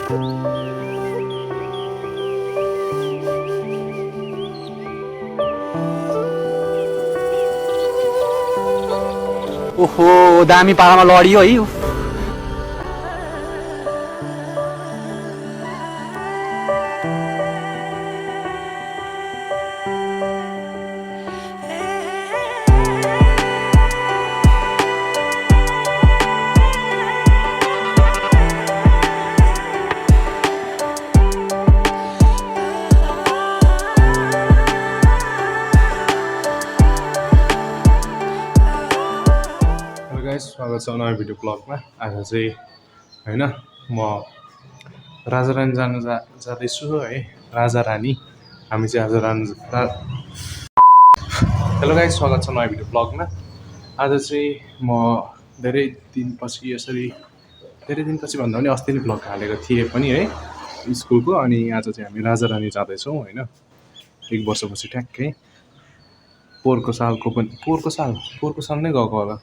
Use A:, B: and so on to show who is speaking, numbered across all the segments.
A: ओहो दामी पारामा लडियो है।
B: स्वागत छ नयाँ भिडियो ब्लगमा। आज चाहिँ होइन म राजा रानी जाँदैछु है। राजा रानी हामी चाहिँ आज हेलो गाइस, स्वागत छ नयाँ भिडियो ब्लगमा। आज चाहिँ म धेरै दिनपछि भन्दा पनि अस्ति नै ब्लग हालेको थिएँ पनि है स्कुलको। अनि आज चाहिँ हामी राजा रानी जाँदैछौँ होइन। 1 वर्षपछि ठ्याक्कै पोहोरको साल नै गएको होला।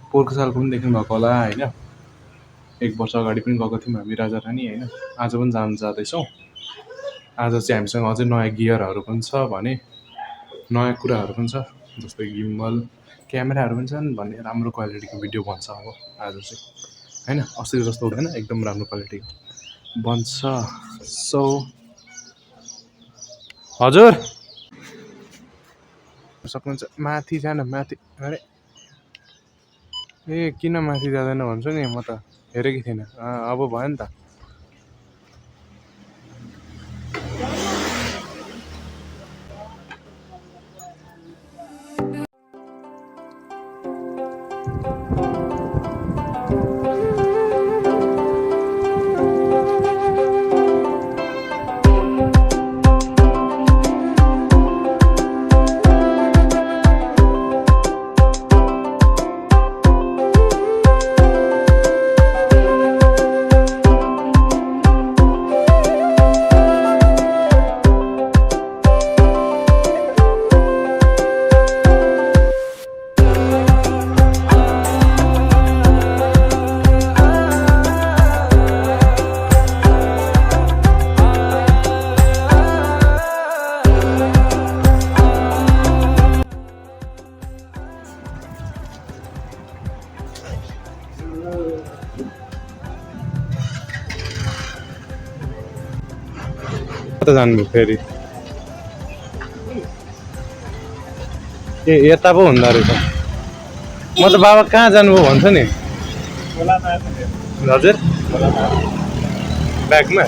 B: पोहोरको सालको पनि देख्नु भएको होला होइन। 1 वर्ष अगाडि पनि गएको थियौँ हामी राजा रानी होइन। आज पनि जाँदैछौँ। आज चाहिँ हामीसँग अझै नयाँ गियरहरू पनि छ भने नयाँ कुराहरू पनि छ, जस्तै गिम्बल क्यामेराहरू पनि छन् भन्ने राम्रो क्वालिटीको भिडियो बन्छ अब आज चाहिँ होइन। अस्ति जस्तो हुँदैन, एकदम राम्रो क्वालिटीको बन्छ। सो हजुर सक्नुहुन्छ माथि जान, माथि। अरे ए किन माथि जाँदैन भन्छु नि, म त हेरेकै थिइनँ। अब भयो नि त। कता जानु फेरि? ए यता पो हुँदो रहेछ। म त बाबा कहाँ जानुभयो भन्छ नि। हजुर ब्यागमा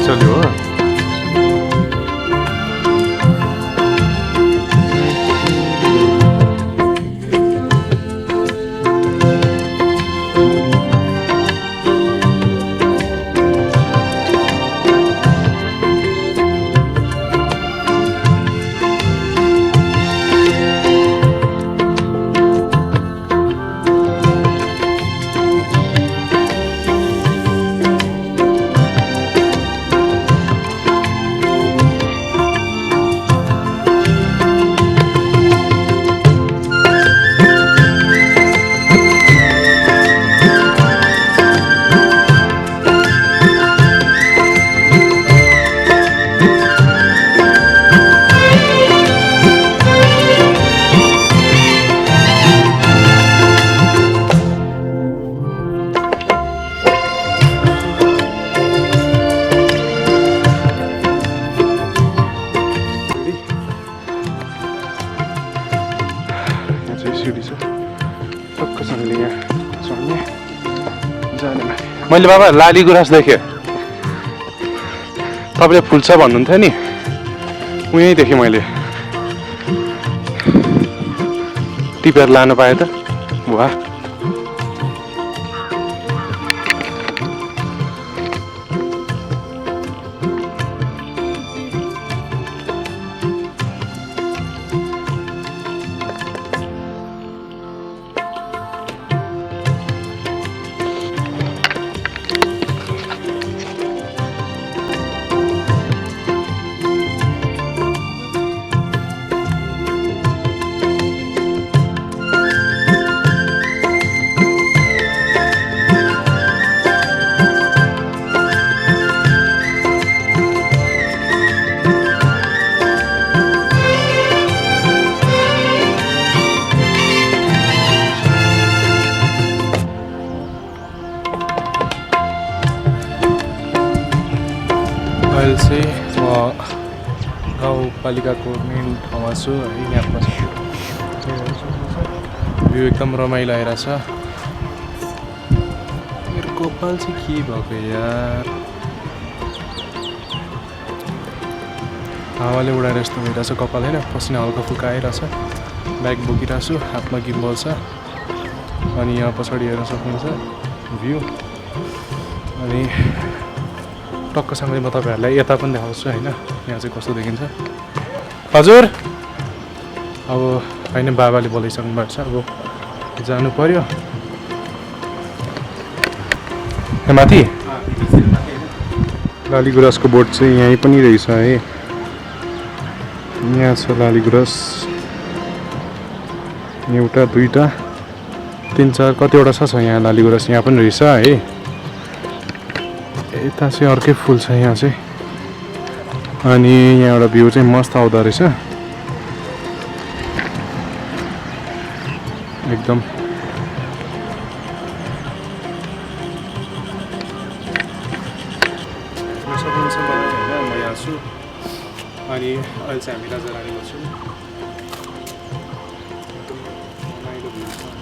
B: चल्यो हो मैले बाबा लाली गुराँस देखेँ तपाईँले फुल्छ भन्नुहुन्थ्यो नि उहीँ देखेँ मैले टिपेर लानु पाएँ त वाह अहिले चाहिँ म गाउँपालिकाको मेन ठाउँमा छु है यहाँको भ्यू एकदम रमाइलो आइरहेछ मेरो कपाल चाहिँ के भएको यार हावाले उडाएर यस्तो भइरहेछ कपाल होइन पसिना हल्का फुल्का आइरहेछ ब्याग बोकिरहेको छु हातमा गिम्बल छ अनि यहाँ पछाडि हेर्न सक्नुहुन्छ भ्यू अनि टक्कसँगै म तपाईँहरूलाई यता पनि देखाउँछु होइन यहाँ चाहिँ कस्तो देखिन्छ हजुर अब होइन बाबाले बोलाइसक्नु भएको छ अब जानु पर्यो माथि लाली गुराँसको बोट चाहिँ यहीँ पनि रहेछ है यहाँ छ लाली गुराँस एउटा दुईवटा तिन चार कतिवटा छ यहाँ लाली गुराँस यहाँ पनि रहेछ है यता चाहिँ अर्कै फुल छ यहाँ चाहिँ अनि यहाँ एउटा भ्यू चाहिँ मस्त आउँदो रहेछ एकदम सक्नुहुन्छ मलाई होइन म यहाँ छु अनि अहिले चाहिँ हामी राजारानीमा छौँ एकदम रमाइलो भ्यू छ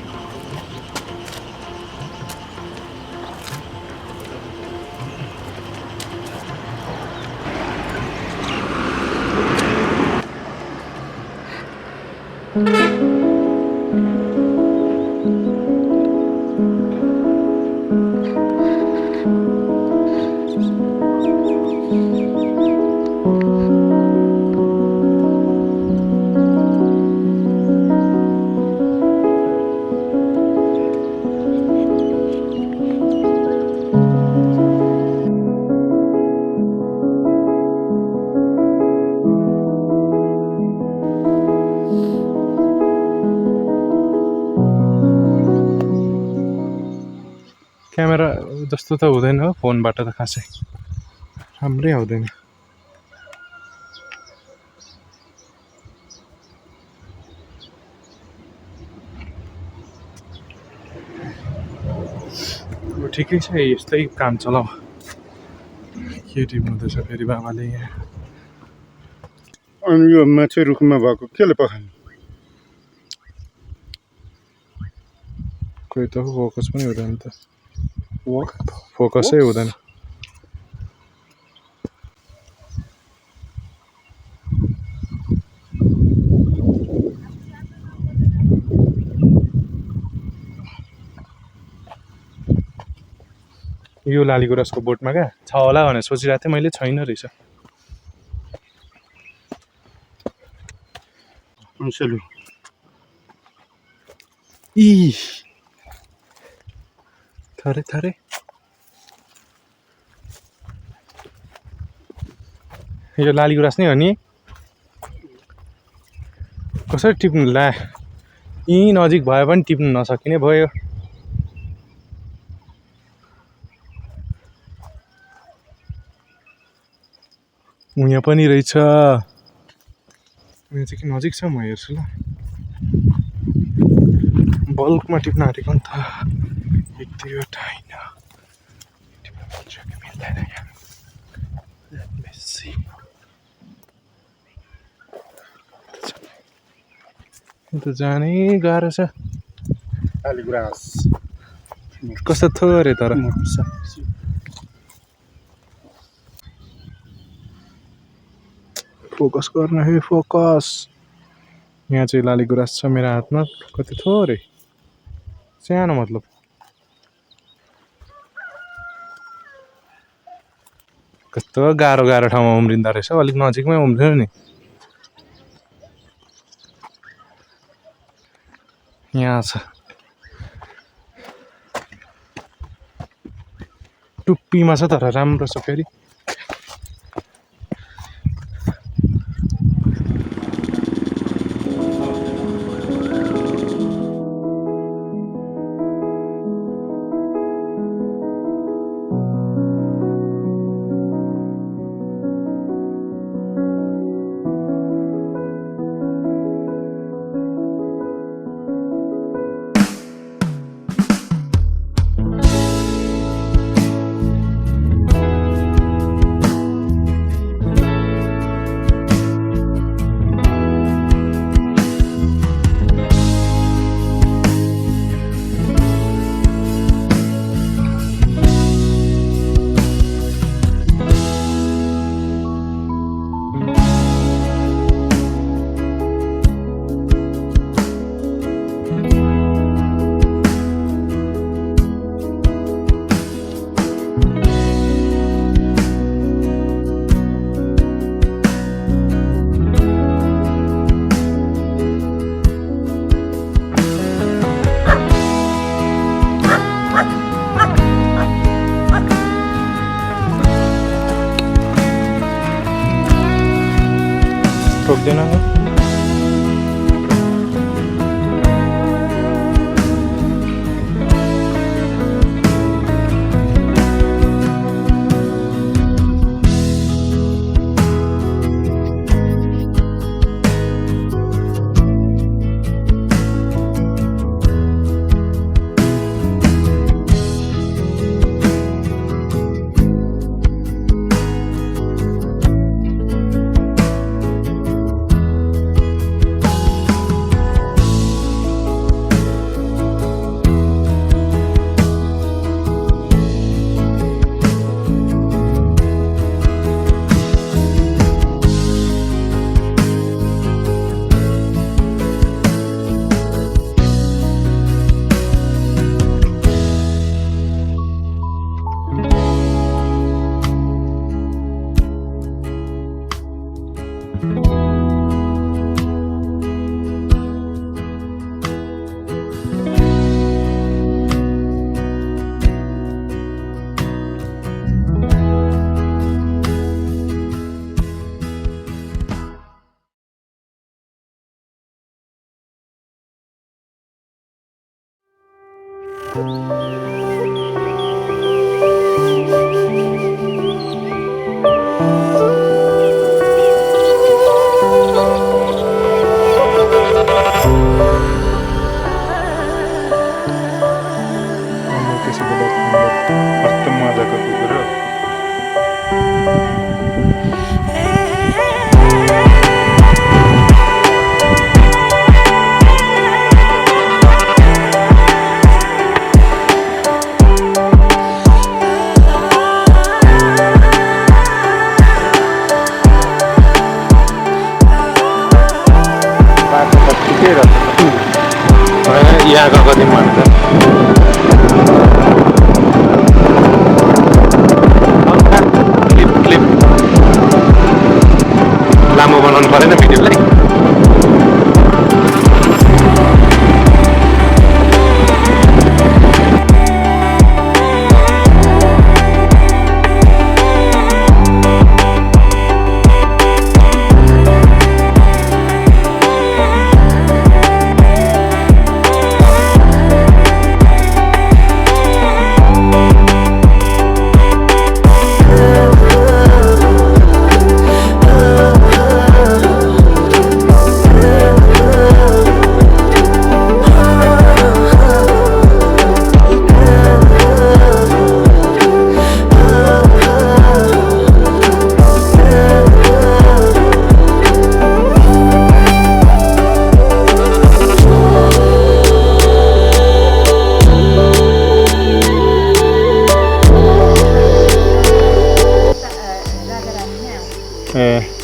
B: क्यामेरा जस्तो त हुँदैन हो फोनबाट त खासै राम्रै आउँदैन अब ठिकै छ यस्तै काम चलाऊ केटी हुँदैछ फेरि बाबाले यहाँ
C: अनि यो माछा रुखमा भएको केले पखाल्नु
B: कोही त फोकस पनि हुँदैन त फोकसै हुँदैन यो लालीगुराँसको बोटमा क्या छ होला भनेर सोचिरहेको थिएँ मैले, छैन रहेछ।
C: सेलु
B: इ थरे थरे यो लालीगुराँस नै हो नि। कसरी टिप्नु ला, यहीँ नजिक भए पनि टिप्नु नसकिने भयो। यहाँ पनि रहेछ। यहाँ चाहिँ कि नजिक छ, म हेर्छु ल। बल्कमा टिप्न आँटेको नि त, एक दुईवटा होइन। मिल्दैन यहाँ बेसी। त जानै गाह्रो छ।
C: लालीगुराँस
B: कस्तो थोरै तर फोकस गर्न है, फोकस। यहाँ चाहिँ लालीगुराँस छ मेरो हातमा, कति थोरै सानो, मतलब कस्तो गाह्रो गाह्रो ठाउँमा उम्रिँदो रहेछ। अलिक नजिकमै उम्रिनु नि। यहाँ छ टुप्पीमा छ तर राम्रो छ फेरि। ठोक्दैन नि।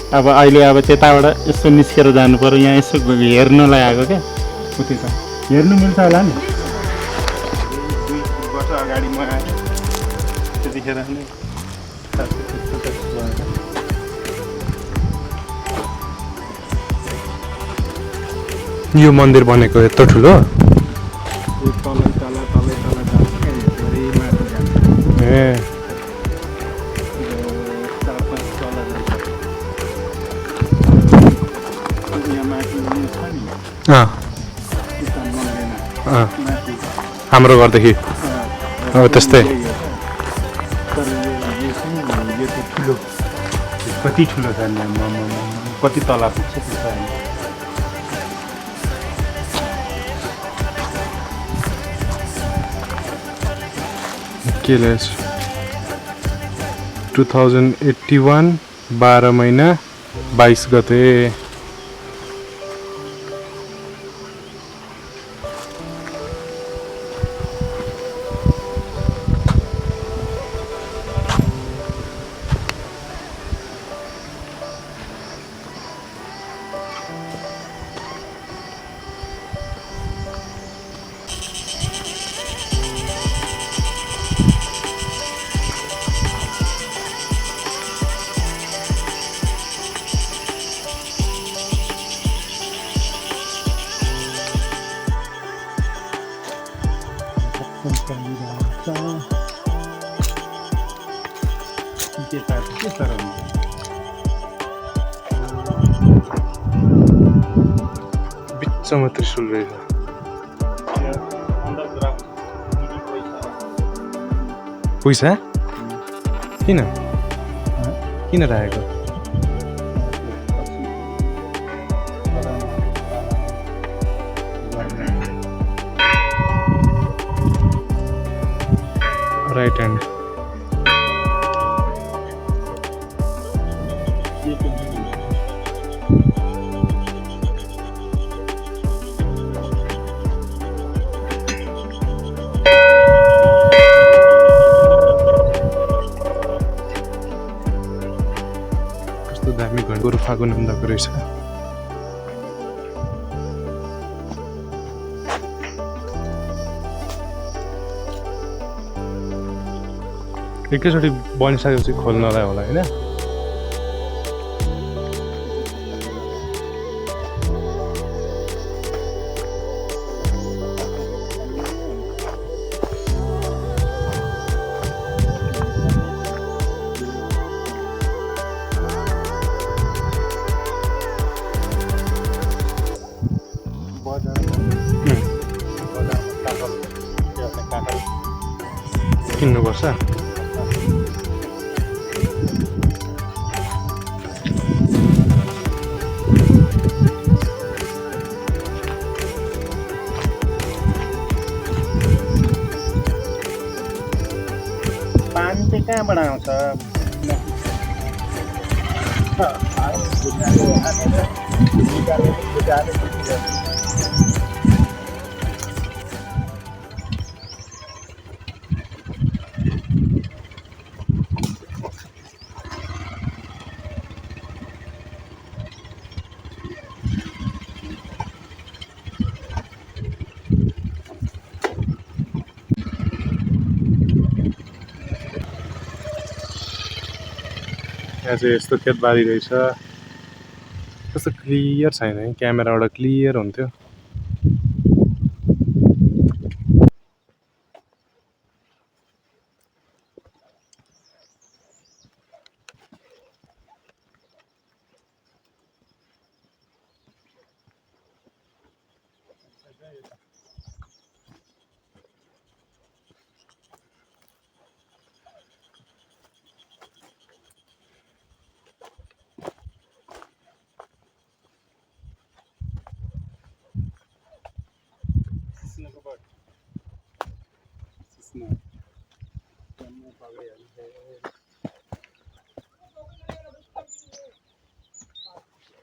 C: अब अहिले अब त्यताबाट यसो निस्केर जानु पर्यो यहाँ यसो हेर्नलाई आएको क्या उति त हेर्नु मिल्छ होला नि 2 वर्ष अगाडि म आएँ त्यतिखेर नै
B: यो मन्दिर बनेको यत्रो ठुलो
C: तलै तल
B: ए हाम्रो घरदेखि अब त्यस्तै
C: कति ठुलो छ नि कति तला पुग्छ त्यो
B: के लेस 2081 12 महिना 22 गते बिचमा त्रिशूल रहेछ पैसा किन किन राखेको राइट ह्यान्ड दामी घर गोरु फागुन हुँदाको रहेछ एकैचोटि बनिसकेपछि खोल्नलाई होला होइन किन्नुपर्छ
C: पानी चाहिँ कहाँबाट आउँछ
B: यहाँ चाहिँ यस्तो खेतबारी रहेछ कस्तो क्लियर छैन है क्यामेराबाट क्लियर हुन्थ्यो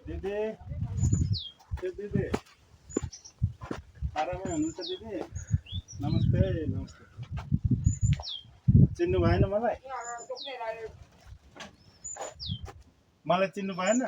C: दिदी दिदी आरामै हुनुहुन्छ दिदी नमस्ते नमस्ते चिन्नु भएन मलाई मलाई चिन्नु भएन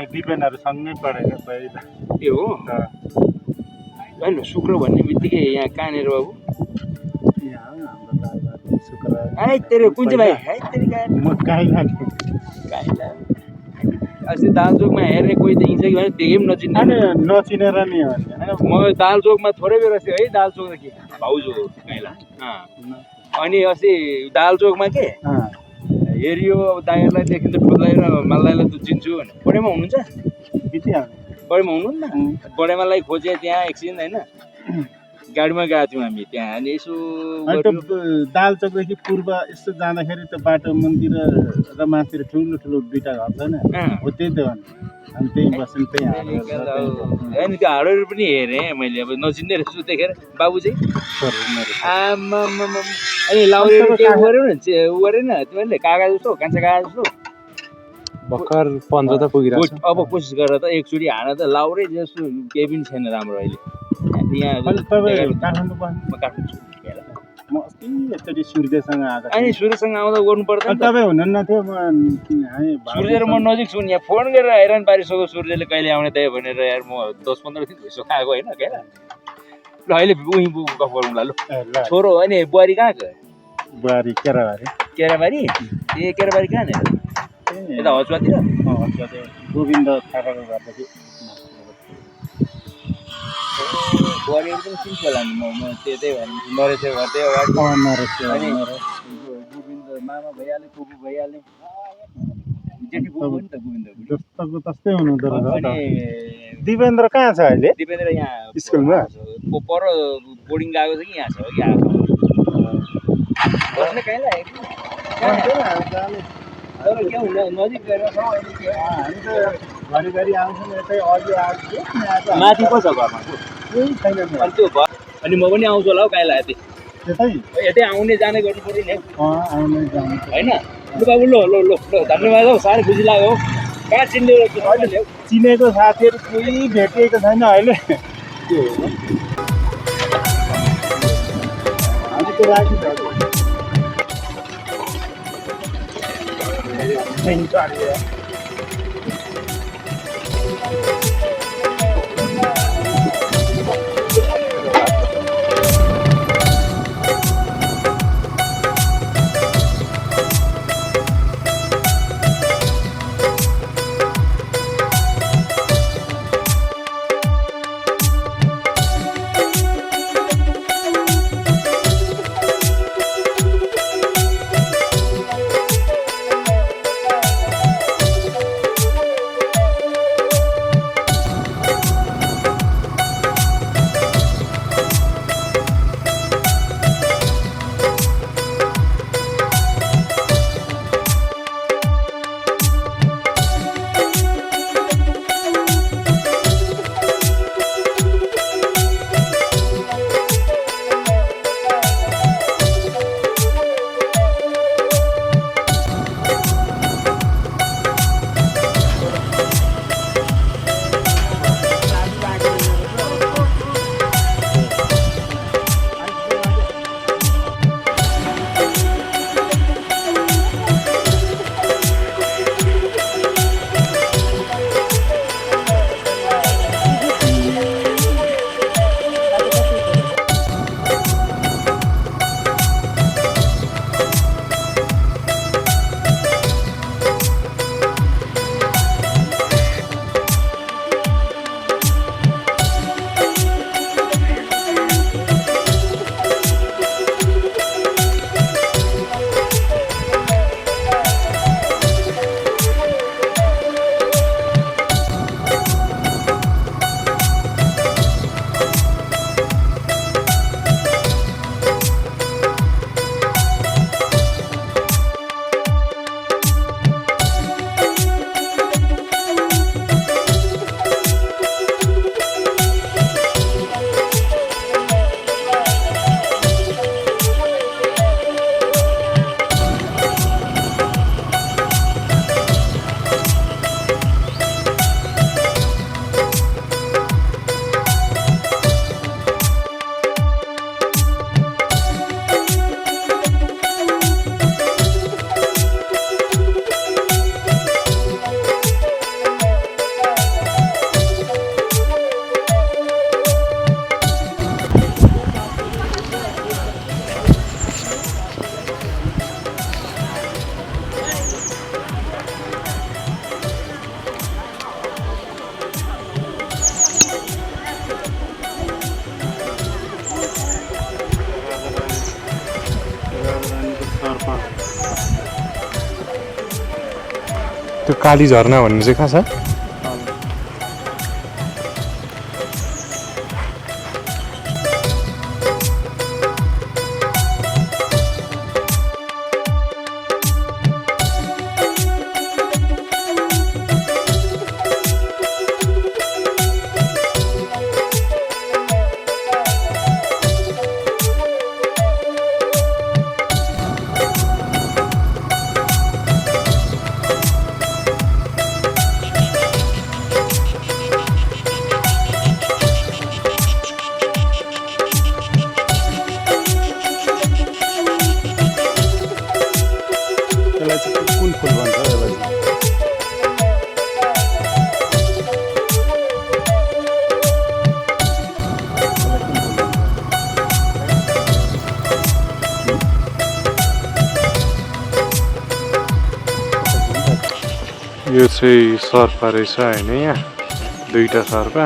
C: दिपेनहरु सँगै पढेको पहिला
A: ए हो हैन शुक्र भन्ने बित्तिकै यहाँ कहाँनेर बाबु
C: यहाँ हाम्रो दादा शुक्र
A: आइ तेरो कुन चाहिँ भाइ है तेरी
C: म काहीँ जाने
A: अस्ति दालचोकमा हेर्ने कोही देखिन्छ कि भने देखे पनि नचिन्ने
C: अनि नचिनेर नि हो नि
A: म दालचोकमा थोरै बेर अस्ति है दालचोक के भाउजू हो काइला अनि अस्ति दालचोकमा के हेरियो अब दाइहरूलाई देखिन्छ ठुलाई र मालदाईलाई त चिन्छु भने बडेमा हुनुहुन्छ बडेमा हुनुहुन्न बडेमालाई खोजे त्यहाँ एकछिन होइन गाडीमा गएको थियौँ हामी त्यहाँ अनि यसो
C: दालचोकदेखि पूर्व यसो जाँदाखेरि त बाटो मन्दिर र माथितिर ठुलो ठुलो दुईटा घर छैन हो त्यही त हो अनि त्यही बस्नु त्यही
A: अनि त्यो हाडहरू पनि हेरेँ मैले अब नचिन्ने रहेछु देखेर बाबु चाहिँ आमा अनि लाउरेर के गरेन उ गरेन तिमीहरूले काका जस्तो कान्छा काका जस्तो
B: भर्खर 15 त पुगिरहेको छ
A: अब कोसिस गरेर त एकचोटि हान त लाउरे जस्तो केही पनि छैन राम्रो अहिले यहाँ
C: काठमाडौँ
A: म काठमाडौँ
C: म अस्ति एकचोटि सूर्यसँग आएको
A: अनि सूर्यसँग आउँदा गर्नु पर्दैन
C: अनि तपाईँ हुनुहुन्न थियो म हामी
A: सूर्य र म नजिक छु नि यहाँ फोन गरेर हैरान पारिसक्यो सूर्यले कहिले आउने त भनेर यार म 10-15 दिन भइसक्यो आएको होइन क्या ल अहिले उही गफ गरौँला ल छोरो होइन बुहारी कहाँ गयो
C: बुहारी केराबारी
A: केराबारी ए केराबारी कहाँ नि यता हचुवातिर
C: गोविन्द थापाको घरदेखि
A: बुहारीहरू पनि चिन्छु होला नि म त्यही भने नरेशको घर त्यही अगाडि अनि गोविन्द मामा भइहाल्यो फुपू भइहाल्यो जेठी फुपू हो नि त गोविन्द
C: जस्तोको तस्तै हुनुहुँदो रहेछ
A: अनि
C: दिपेन्द्र कहाँ छ अहिले
A: दिपेन्द्र यहाँ
C: स्कुलमा
A: पर बोर्डिङ गएको छ कि यहाँ छ कि आएको बस्ने कहीँ लागेको तर के हुन्छ नजिक गएर
C: घरिघरि आउँछौँ यतै अघि आएको
A: माथि को छ घरमा
C: केही छैन
A: अनि त्यो घर अनि म पनि आउँछु होला हौ काहीँ लाग्यो
C: त्यतै
A: यतै आउने जाने गर्नु पऱ्यो नि
C: आउने जानु
A: होइन लु बाबु ल ल ल ल धन्यवाद हौ साह्रै खुसी लाग्यो हौ कहाँ चिन्ने हौ
C: चिनेको साथीहरू कोही भेटिएको छैन अहिले हामीको लागि
B: त्यो काली झरना भन्ने चाहिँ कहाँ छ
C: यो चाहिँ सर्पा रहेछ होइन यहाँ दुईटा सर्पा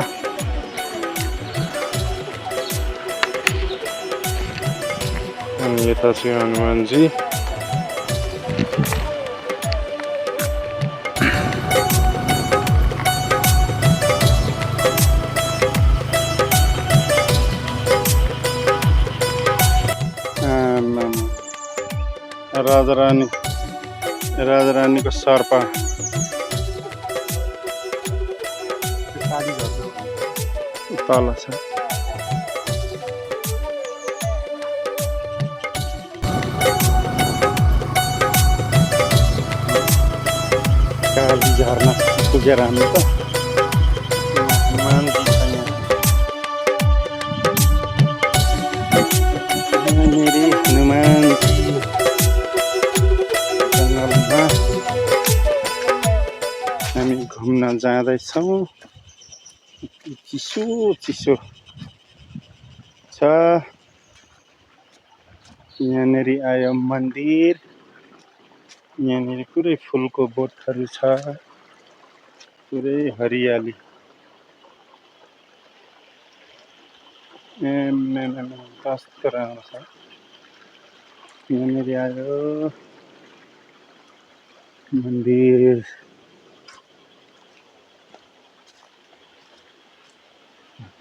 C: अनि यता चाहिँ हनुमानजी राजारानीको सर्पा तल छ काली झरना पुगेर हामी त हनुमानजी छ यहाँनिर हनुमानजी जङ्गलमा हामी घुम्न जाँदैछौँ चिसो चिसो छ यहाँनिर आयो मन्दिर यहाँनिर पुरै फुलको बोटहरू छ पुरै हरियाली कस्तो राम्रो छ यहाँनिर आयो मन्दिर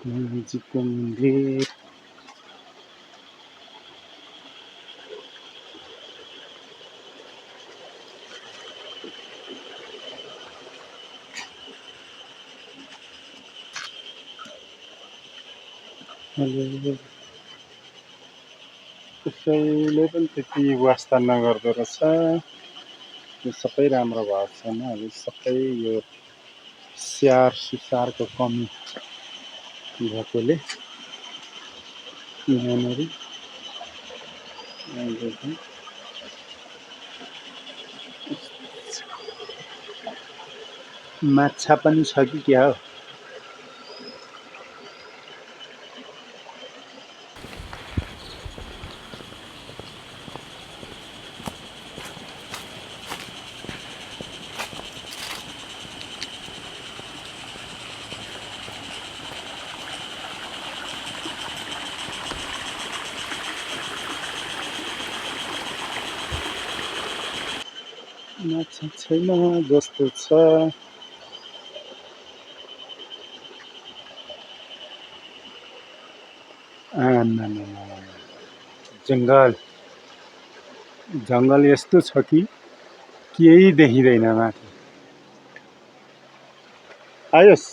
C: हनुमानजीको मन्दिर कसैले पनि त्यति वास्ता नगर्दो रहेछ यो सबै राम्रो भएको छैन अहिले सबै यो स्याहार सुसारको कमी भएकोले यहाँनिर माछा पनि छ कि क्या हो माछा छैन जस्तो छ जङ्गल यस्तो छ कि केही देखिँदैन माथि आयोस्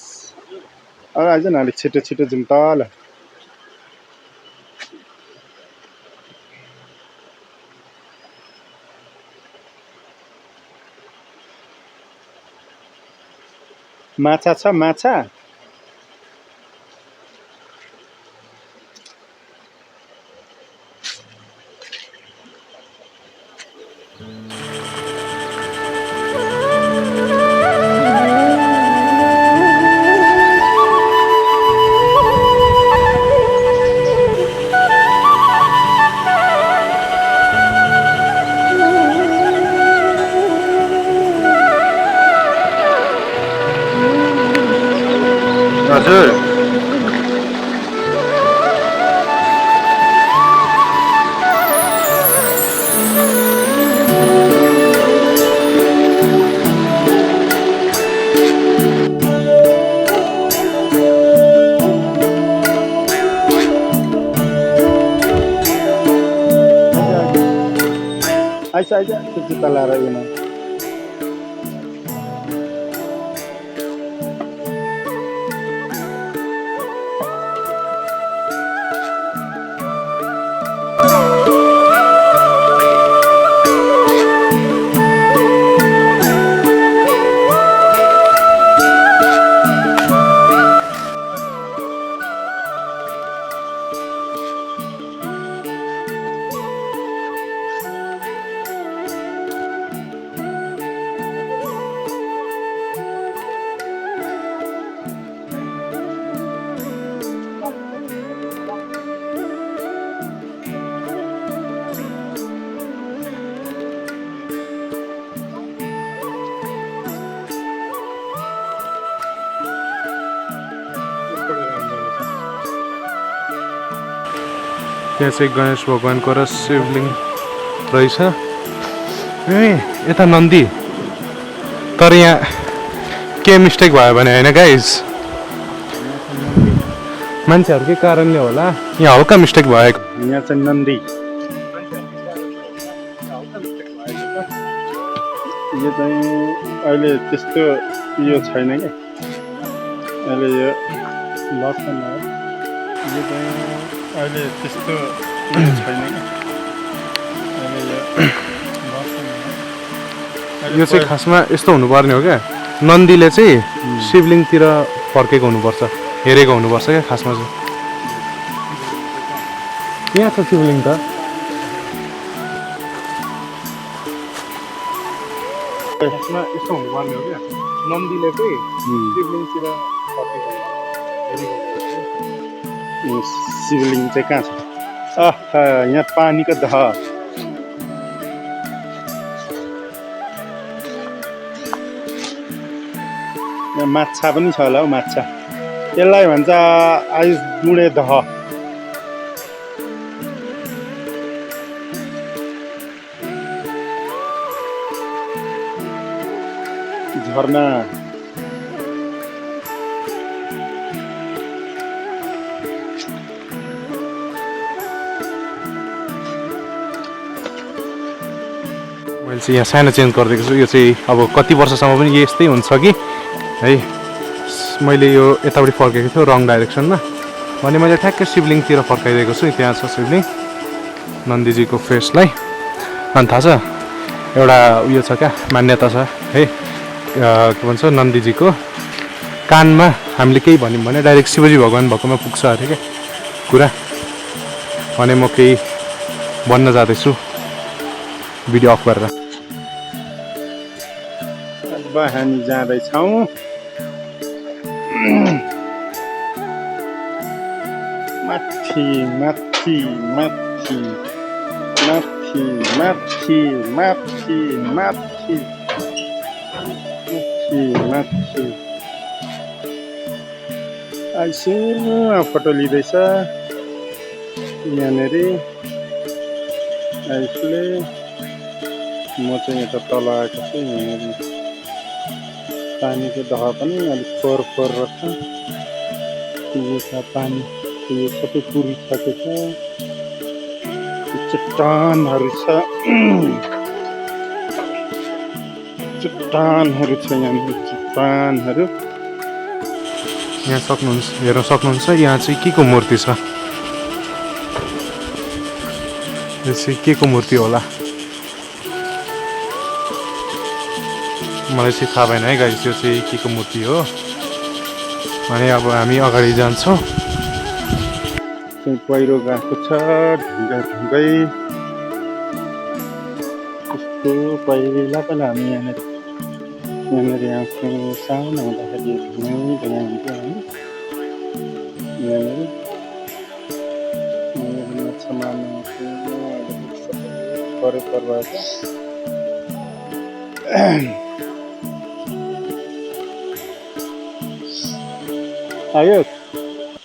C: अब आइज न अलिक छिटो छिटो जाउँ तल माछा छ माछा हजुर आइज आइज त्यो जुत्ता लाएर यहाँ
B: यहाँ चाहिँ गणेश भगवानको र शिवलिङ्ग रहेछ ए यता नन्दी तर यहाँ के मिस्टेक भयो भने होइन गाइज मान्छेहरूकै कारणले होला यहाँ हल्का मिस्टेक भएको
C: यहाँ चाहिँ नन्दी यो चाहिँ अहिले त्यस्तो यो छैन क्या अहिले यो लक्षण हो यो चाहिँ अहिले त्यस्तो यो छैन क्या अहिले यो लक्षण हो
B: यो चाहिँ खासमा यस्तो हुनुपर्ने हो क्या नन्दीले चाहिँ शिवलिङ्गतिर फर्केको हुनुपर्छ हेरेको हुनुपर्छ क्या खासमा चाहिँ यहाँ छ शिवलिङ्ग त खासमा यस्तो हुनुपर्ने हो क्या नन्दीले चाहिँ शिवलिङ्गतिर फर्केको हेरेको
C: शिवलिङ्ग चाहिँ कहाँ छ आहा यहाँ पानीको दह यहाँ माछा पनि छ होला हौ माछा यसलाई भन्छ आयुष डुँडे दह झरना
B: मैले चाहिँ यहाँ सानो चेन्ज गरिदिएको छु यो चाहिँ अब कति वर्षसम्म पनि यस्तै हुन्छ कि है मैले यो यतापट्टि फर्केको थियो रङ डाइरेक्सनमा भने मैले ठ्याक्कै शिवलिङ्गतिर फर्काइदिएको छु त्यहाँ छ शिवलिङ्ग नन्दीजीको फेसलाई अनि थाहा छ एउटा उयो छ क्या मान्यता छ है के भन्छ नन्दीजीको कानमा हामीले केही भन्यौँ भने डाइरेक्ट शिवजी भगवान् भएकोमा पुग्छ अरे क्या कुरा भने म केही भन्न जाँदैछु भिडियो अफ गरेर
C: अब हामी जाँदैछौँ माथि माथि माथि माथि माथि माथि माथि माथि माथि आइसु फोटो लिँदैछ यहाँनिर आइसले म चाहिँ यता तल आएको छु यहाँनिर पानीको दह पनि अलिक फोहोर फोहोर रहेछ यो छ पानी यो सबै पुरिसकेको छ चट्टानहरू छ चट्टानहरू छ यहाँनिर चट्टानहरू
B: यहाँ सक्नुहुन्छ हेर्न सक्नुहुन्छ यहाँ चाहिँ के को मूर्ति छ यो चाहिँ के को मूर्ति होला मलाई चाहिँ थाहा भएन है गाइस यो चाहिँ के को मूर्ति हो भने अब हामी अगाडि जान्छौँ
C: पहिरो गएको छ ढुङ्गा ढुङ्गै कस्तो पहिला पहिला हामी यहाँनिर आउँछौँ सानो हुँदाखेरि ढुङ्गै ढुङ्गा हुन्थ्यो हामी यहाँनिर माछा मार्नु परे पर्छ आयो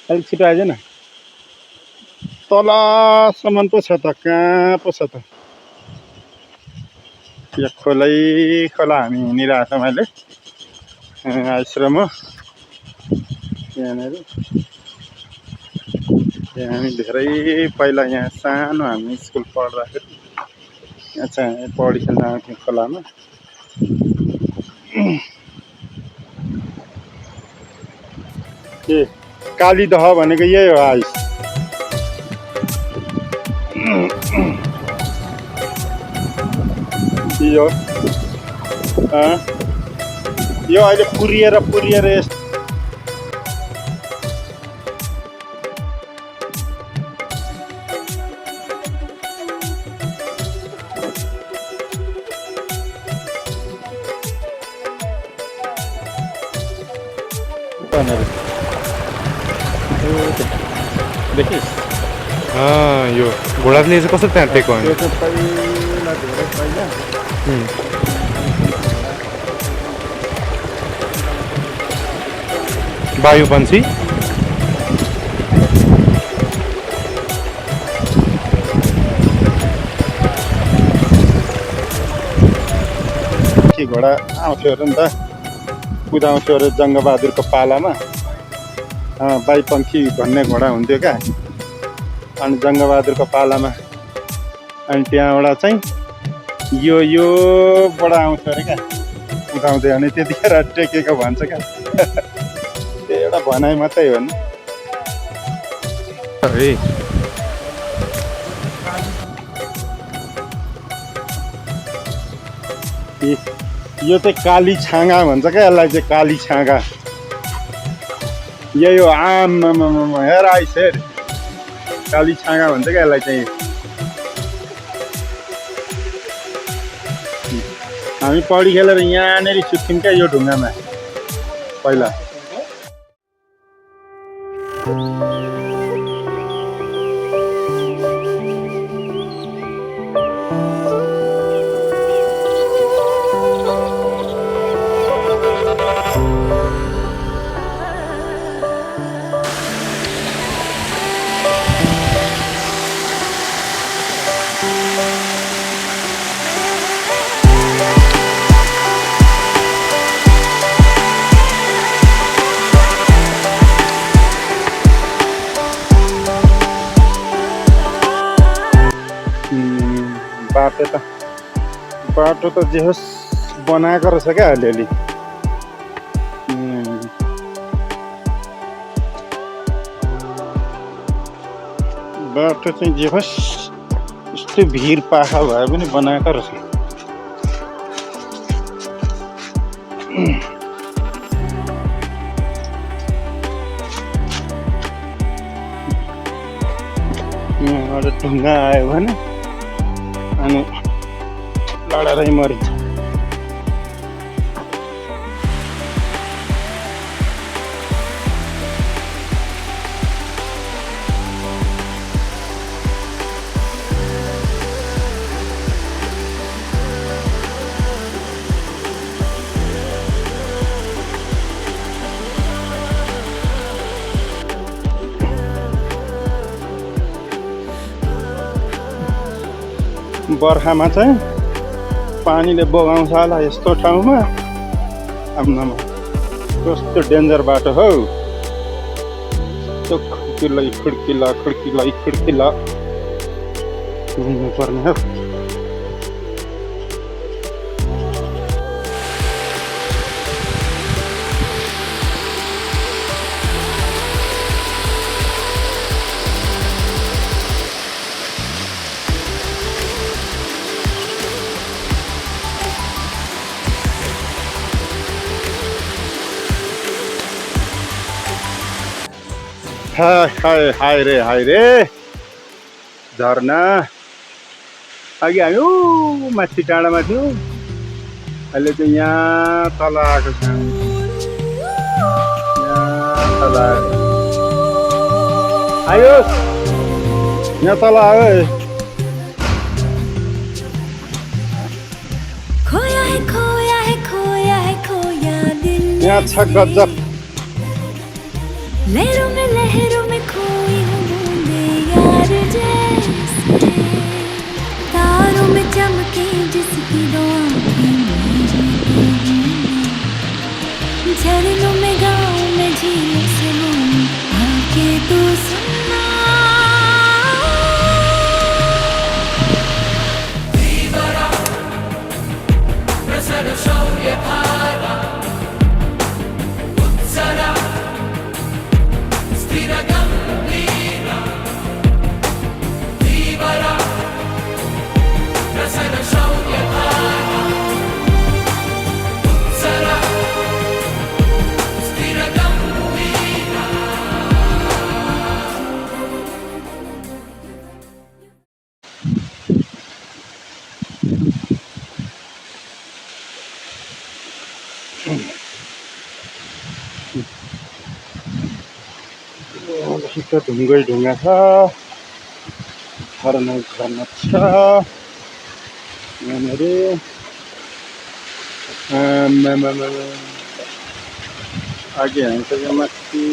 C: अलिक छिटो आइज न तलसम्म पो छ त कहाँ पो छ त यहाँ खोलै खोला हामी हिँडिरहेको छौँ अहिले आश्रम हो यहाँनिर यहाँ हामी धेरै पहिला यहाँ सानो हामी स्कुल पढ्दाखेरि यहाँ चाहिँ पौडी खेल्न आउँथ्यौँ खोलामा ए काली दह भनेको यही हो आइस यो अहिले पुरिएर यस्तो देखिस्
B: यो घोडाले चाहिँ कसरी त्यहाँ टेको
C: यो चाहिँ पहिला धेरै पहिला
B: वायुपन्छी
C: घोडा आउँथ्यो अरे नि त, कुदाउँथ्यो अरे जङ्गबहादुरको पालामा। बाइपङ्खी भन्ने घोडा हुन्थ्यो क्या, अनि जङ्गबहादुरको पालामा। अनि त्यहाँबाट चाहिँ योबाट आउँथ्यो अरे क्या कुदाउँदै, अनि त्यतिखेर टेकेको भन्छ क्या। त्यो एउटा भनाइ मात्रै हो नि। यो चाहिँ काली छाँगा भन्छ क्या, यसलाई चाहिँ काली छाँगा। यही हो आम हेर आइस हेर, काली छाँगा भन्छ क्या यसलाई चाहिँ। हामी पौडी खेलेर यहाँनिर सुत्थ्यौँ क्या यो ढुङ्गामा पहिला। बाटो त जे होस् बनाएको रहेछ क्या अलिअलि। बाटो चाहिँ जे होस् यस्तो भिर पाखा भए पनि बनाएको रहेछ। यहाँबाट ढुङ्गा आयो भने अनि लडेरै मरिन्छ। बर्खामा चाहिँ पानीले बगाउँछ होला यस्तो ठाउँमा। आम्मामा कस्तो डेन्जर बाटो हौ, यस्तो खुड्किला घुम्नु पर्ने हौ। हाय रे झरना। अघि हामी माथि डाँडामा थियौँ, अहिले चाहिँ यहाँ तल आएको छ। यहाँ तल आयो, यहाँ तल आयो। यहाँ छ गजब।
D: लहरों में खोई हूँ बूंदे यार जैसे, तारों में चमके जिसकी दो आँखें मेरी, झरनों में गाँव में झीलों से बोल आके तू सुनना।
C: ढुङ्गै ढुङ्गा छ, झरना छ यहाँनिर। अघि हामी त माथि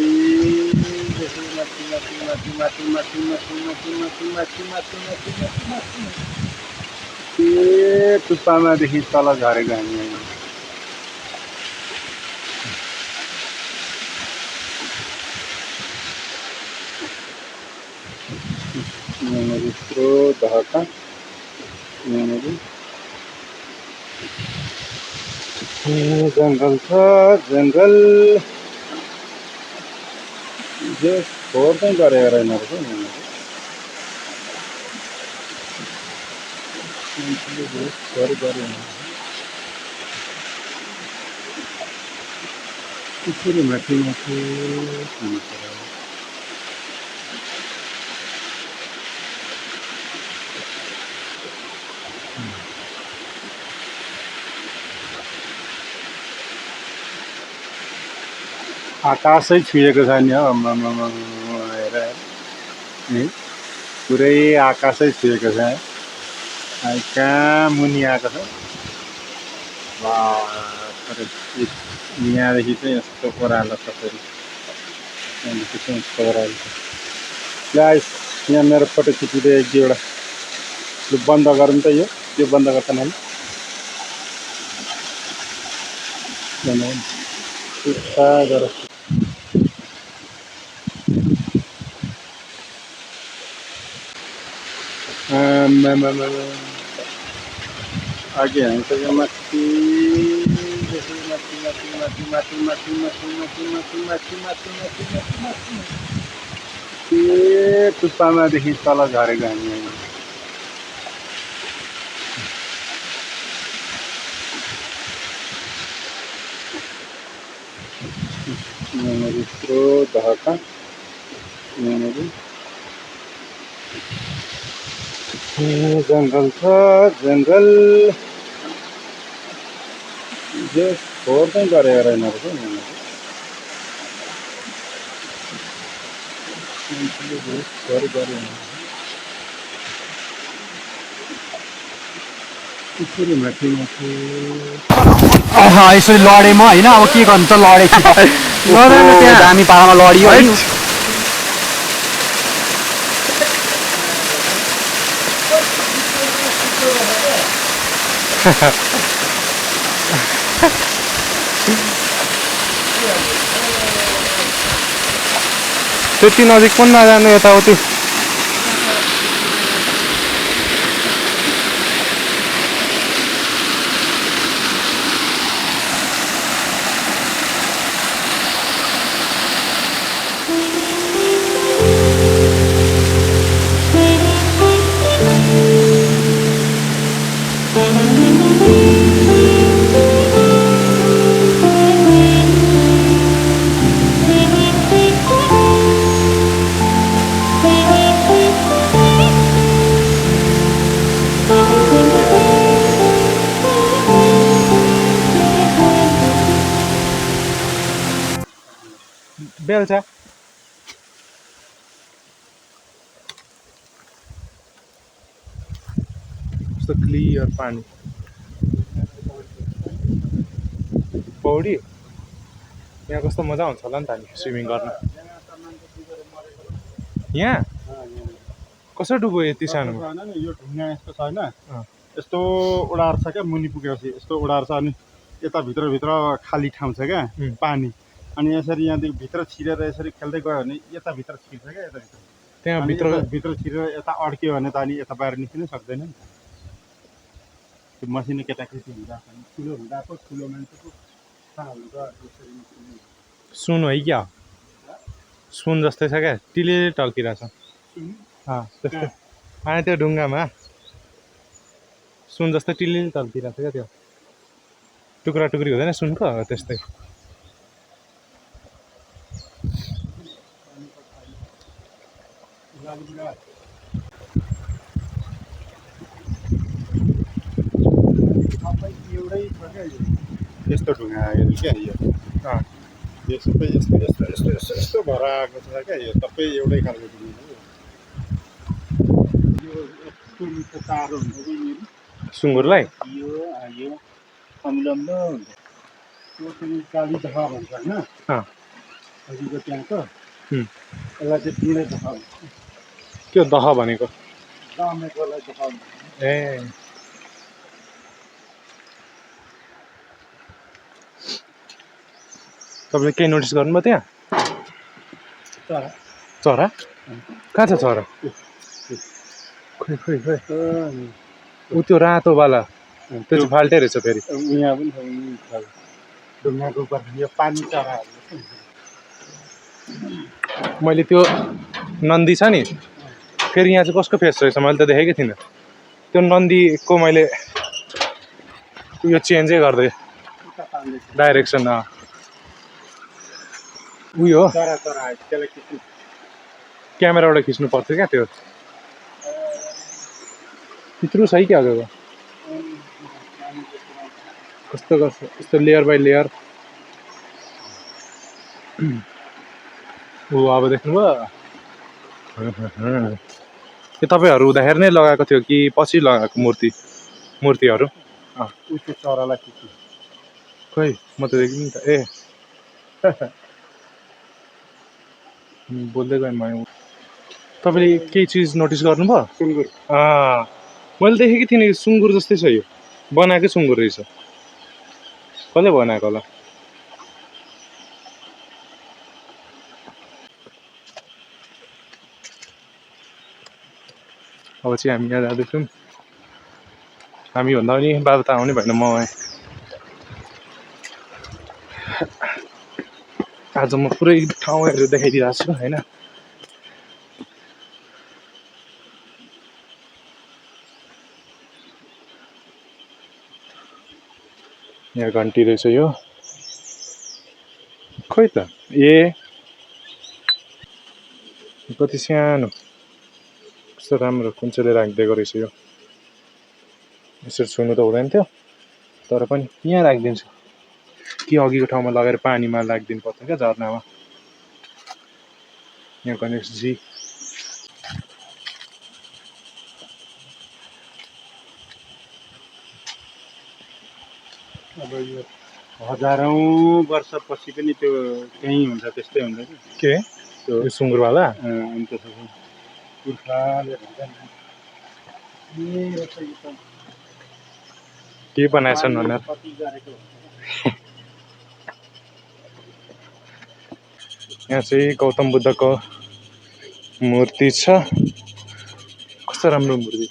C: टुप्पामादेखि तल झरेको हामी। यहाँनिर यत्रो ढका यहाँनिर जङ्गल छ जङ्गल जो खोर चाहिँ गरेको रहेन रहेछ यहाँनिर खोर गरेन त्यसरी माथि माथि खानु पर्यो आकाशै छुएको छ नि हौ हेर है पुरै आकाशै छुएको छ कहाँ मुनि आएको छ यहाँदेखि चाहिँ यस्तो ओह्रालो छ फेरि यहाँदेखि चाहिँ यस्तो ओह्रालो छ ल यहाँ मेरो फोटो खिचिदियो एक दुईवटा लु बन्द गरौँ त यो बन्द गर्छ नि गर अघि हामी त यो माथि टुप्पामादेखि तल झरेको हामी यहाँनिर यत्रो ढका यहाँनिर जङ्गल छ जङ्गल जो खोर चाहिँ गरेको रहेन रहेछ यहाँनिर खोर गरेन त्यसरी माथि माथि
E: यसरी लडेँ म होइन अब के गर्नु त लडेँ त्यहाँ दामी पारामा लडियो है
B: त्यति नजिक पनि नजानु यताउति बेलचा कस्तो क्लियर पानी पौडी यहाँ कस्तो मजा हुन्छ होला नि त हामी स्विमिङ गर्न यहाँ कसरी डुब्यो यति सानो
C: यो ढुङ्गा यस्तो छ होइन यस्तो ओडार छ क्या मुनि पुगेपछि यस्तो ओडार छ अनि यता भित्रभित्र खाली ठाउँ छ क्या पानी अनि यसरी यहाँदेखि भित्र छिरेर यसरी खेल्दै गयो भने यता भित्र छिर्छ क्या यता भित्र
B: त्यहाँ
C: भित्र छिरेर यता अड्क्यो भने त अनि यता बाहिर निस्किनै सक्दैन नि त्यो मसिनो केटाकेटी हुँदा ठुलो हुँदा पो ठुलो मान्छेको थाहा हुन्छ यसरी निस्किने
B: सुन है क्या सुन जस्तै छ क्या टिले टल्किरहेछ त्यस्तै त्यो ढुङ्गामा सुन जस्तै टिले टल्किरहेछ क्या त्यो टुक्रा टुक्री हुँदैन सुनको त्यस्तै
C: एउटै छ क्या यस्तो ढुङ्गा आयो क्या यो सबै यस्तो यस्तो यस्तो यस्तो यस्तो भएर आएको छ क्या यो सबै एउटै खालको ढुङ्गा यो यस्तो मिठो टाढो हुन्छ कि
B: सुँगुरलाई
C: यो अमिलम्ब हुन्छ त्यो चाहिँ काली दहा भन्छ होइन अघिको त्यहाँको यसलाई चाहिँ पिँढै दहा भन्छ
B: के दह भनेको
C: दामेकोलाई दहा भन्छ
B: ए तपाईँले केही नोटिस गर्नुभयो त्यहाँ
C: चरा
B: चरा कहाँ छ चरा खोइ खोइ खोइ ऊ त्यो रातोवाला त्यो चाहिँ फाल्टै रहेछ फेरि
C: यहाँ पनि छ ढुङ्गाको उपर यो पानी चराहरू
B: मैले त्यो नन्दी छ नि फेरि यहाँ चाहिँ कसको फेस रहेछ मैले त देखेकै थिइनँ त्यो नन्दीको मैले यो चेन्जै गर्दै डाइरेक्सन उयो हो
C: चरा त्यसलाई खिच्नु
B: क्यामेराबाट खिच्नु पर्थ्यो क्या त्यो त्यत्रो छ है क्या अगाको कस्तो कस्तो यस्तो लेयर बाई लेयर ऊ अब देख्नुभयो यो तपाईँहरू हुँदाखेरि नै लगाएको थियो कि पछि लगाएको मूर्तिहरू
C: उसको चरालाई खिच्नु
B: खोइ म त देख्दिनँ त ए बोल्दै गएँ म तपाईँले केही चिज नोटिस गर्नुभयो
C: सुँगुर
B: मैले देखेको थिइनँ कि सुँगुर जस्तै छ यो बनाएकै सुँगुर रहेछ कसले बनाएको होला अब चाहिँ हामी यहाँ जाँदैछौँ हामीभन्दा पनि बाबा त आउने भएन म आएँ आज म पुरै ठाउँहरू देखाइदिइरहेको छु होइन यहाँ घन्टी रहेछ यो खोइ त ए कति सानो कस्तो राम्रो कुन चाहिँले राखिदिएको रहेछ यो यसरी छुनु त हुँदैन थियो तर पनि यहाँ राखिदिन्छु कि अघिको ठाउँमा लगेर पानीमा राखिदिनु पर्छ क्या झर्नामा यहाँ गणेशजी
C: अब यो हजारौँ वर्षपछि पनि त्यो त्यहीँ हुन्छ त्यस्तै हुन्छ कि
B: के
C: त्यो
B: यो सुँगुरवाला
C: अन्त पुर्खाले भन्छ
B: के बनाएछन् भनेर
C: कति गरेको
B: यहाँ चाहिँ गौतम बुद्धको मूर्ति छ कस्तो राम्रो मूर्ति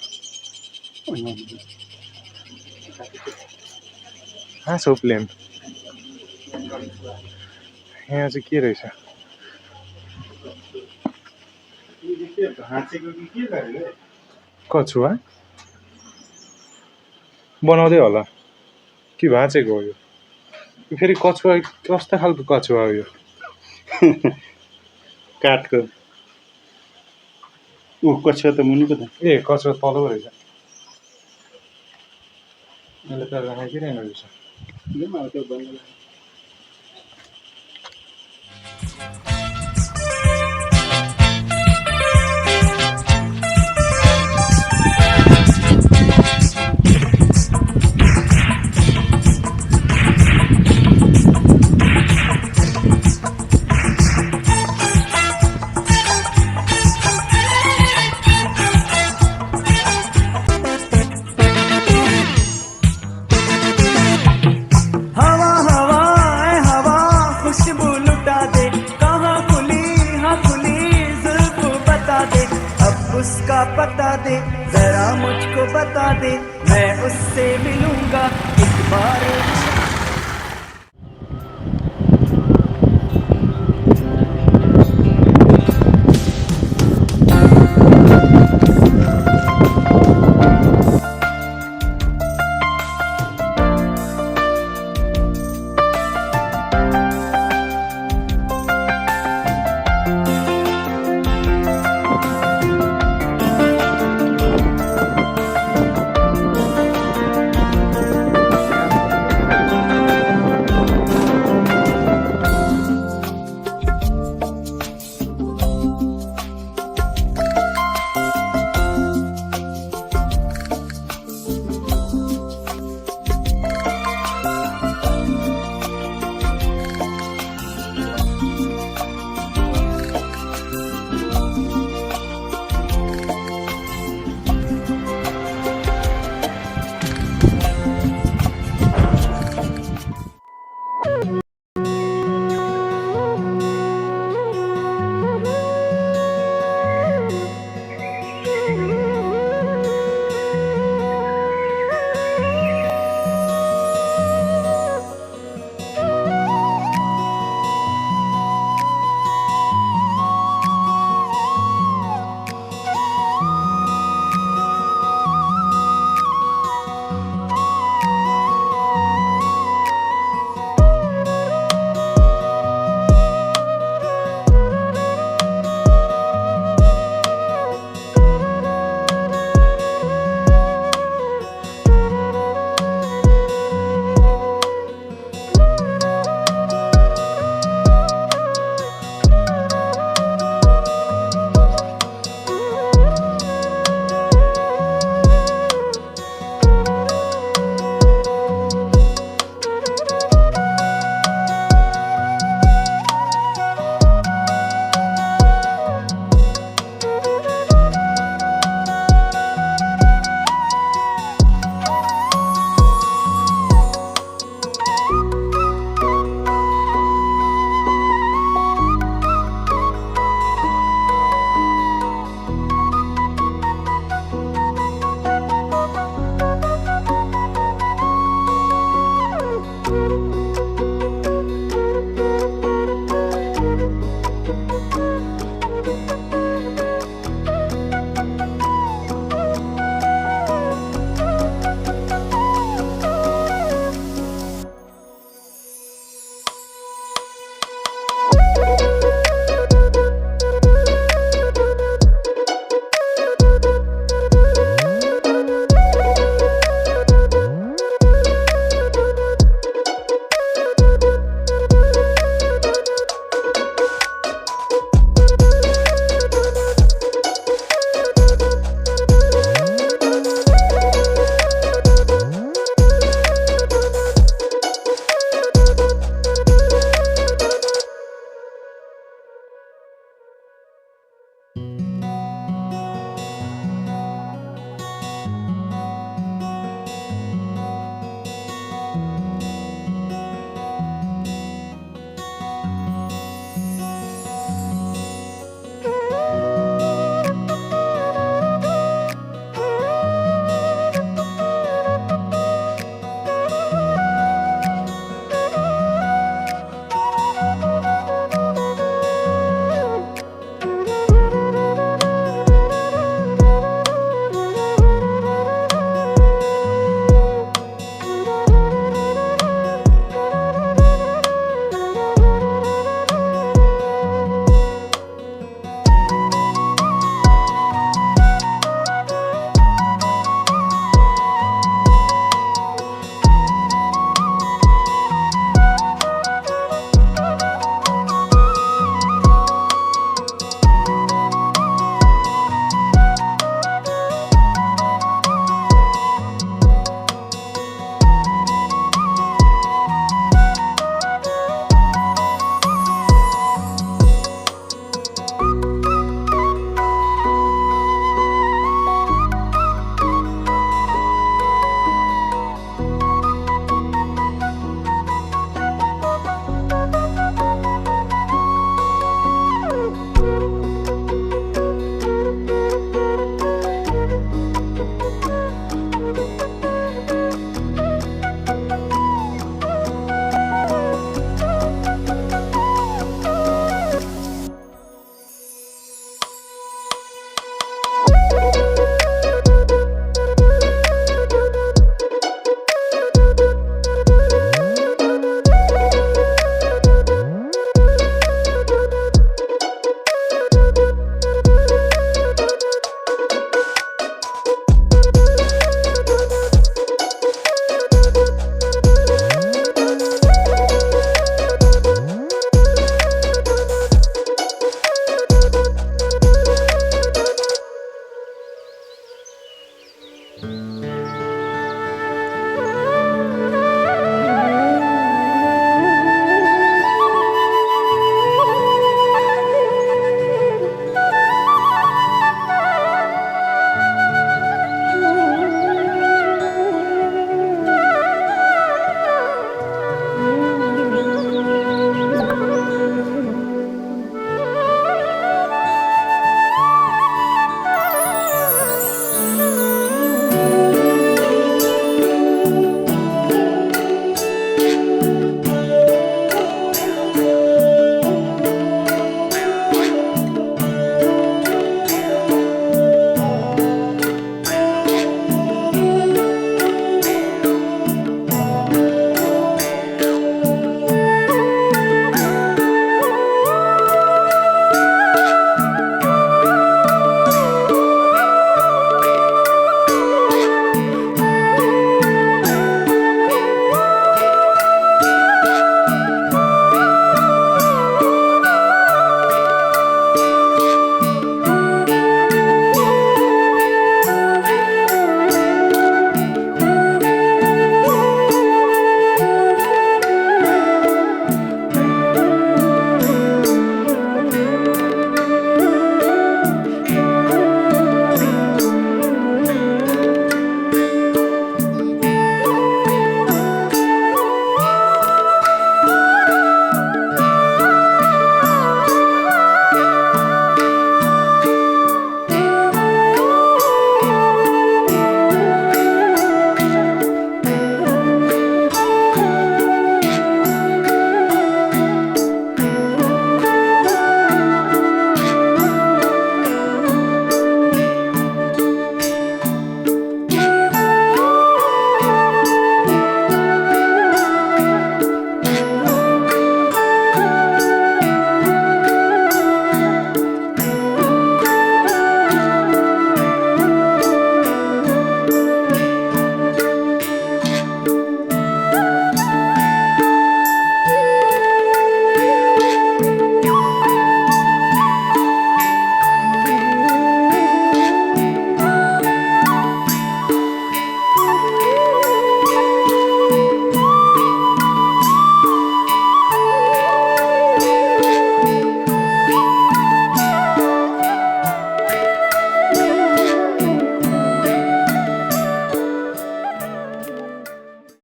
B: हाँसो प्लेन यहाँ चाहिँ के रहेछ
C: हाँसेको कि के गरेको
B: कछुवा बनाउँदै होला कि भाँचेको हो यो फेरि कछुवा कस्तो खालको कछुवा हो यो
C: काठको ऊ कछुवा त मुनिको त
B: ए कछुवा तलको रहेछ यसले त राखिरहेको रहेछ
C: जाउँ अब त्यो बन्द
F: उसका पता दे जरा मुझको बता दे मैं उससे मिलूंगा एक बार